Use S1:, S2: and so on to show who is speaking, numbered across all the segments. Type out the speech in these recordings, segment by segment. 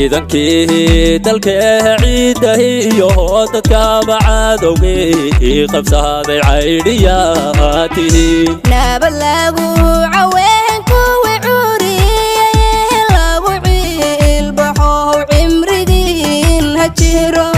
S1: ciidankii dalka ciidahiyo dadka bacadowgii qabsaday caydhiyaati
S2: nabad lagu caween kuwii curiyay lagu ciilbaxo cimrigiin ha jiro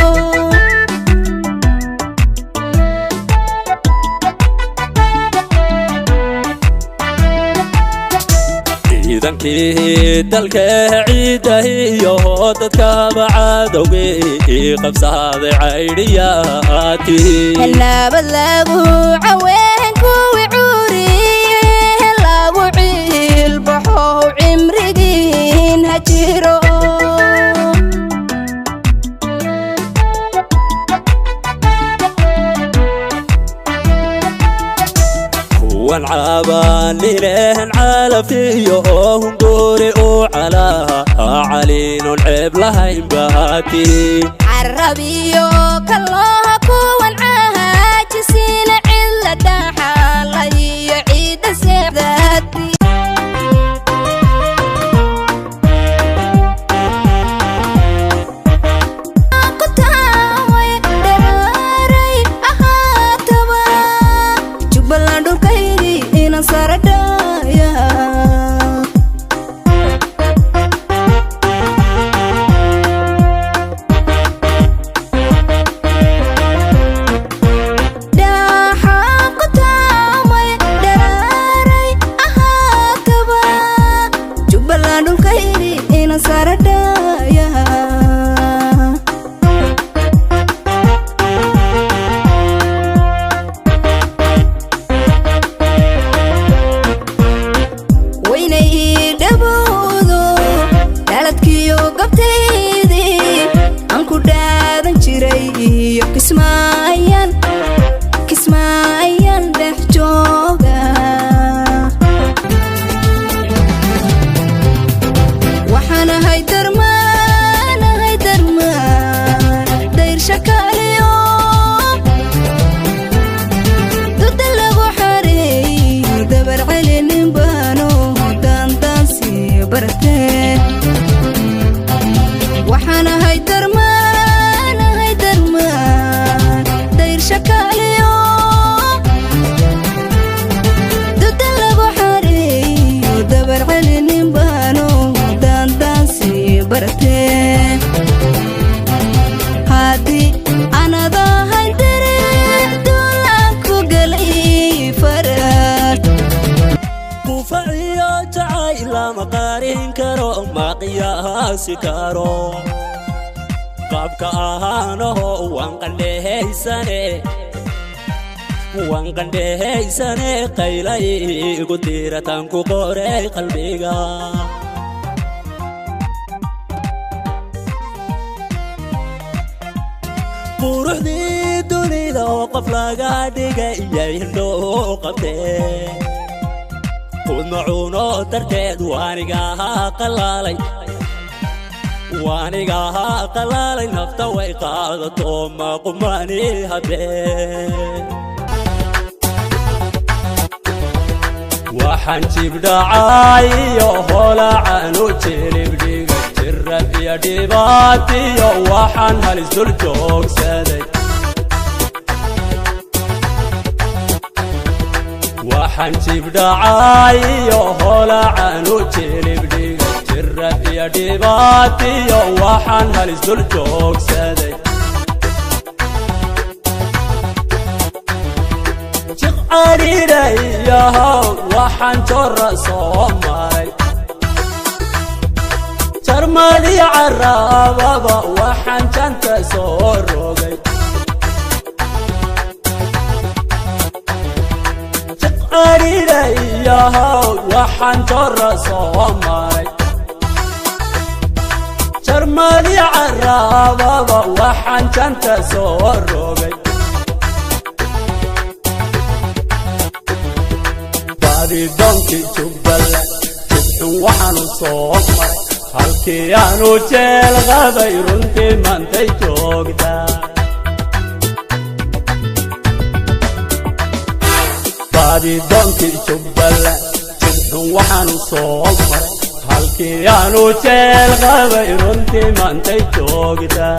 S1: ciidankii dalka ciidahiyo dadka bacadowgii qabsaday caydhiyaati
S2: nabad lagu caween kuwii curiyay lagu ciilbaxo cimrigiin ha jiro
S1: والعبان لين علفيه هنقوري وعلاها علين العب لها ينباتي
S2: عربيو كالله كون عاجسين علا داحال يعيد سيداتي kismaayan dhex jooga waxaan ahay darmaan dayr shakaaliyo dada lagu xareey dabar celinin baano daandaansi bartee waxaan ahay darmaan dayr shakaaliyo dada lagu xareey dabar celinin baano daandaansi bartee haddii anadahay dariiq duulaan ku galay farad
S1: kufaciyo jacayl lama qaarin karo ma qiyaasi karo qaabka ahaanaho waan qandheehaysane qaylay igu diiratan ku qoray qalbiga quruxdii dunida oo qof laga dhigay iyay hindhoo qabtee kudmacuuno darteed waanigaha qalaalay nafta way qaadato maqumani habeen waxaan jibdhacay iyo holacaanu jilibdhiga jirad iyo dhibaatiyo waxaan halis dul joogsaday waxaan jibdhacay iyo holacaanu jilibdhiga jirad iyo dhibaatiyo waxaan halis dul joogsaday jiq cariirayahow waxaan jorra soo maray jarmadii carababa waxaan janta soo rogay jiq cariirayahow waxaan jorra soo maray jarmadii carababa waxaan janta soo rogay baadidoonkii jubbaland jibxun waxaanu soo maray halkii aanu jeel qaday runtii maantay joogtaa baadidoonkii jubbaland jibxun waxaanu soo maray halkii aanu jeel qabay runtii maantay joogtaa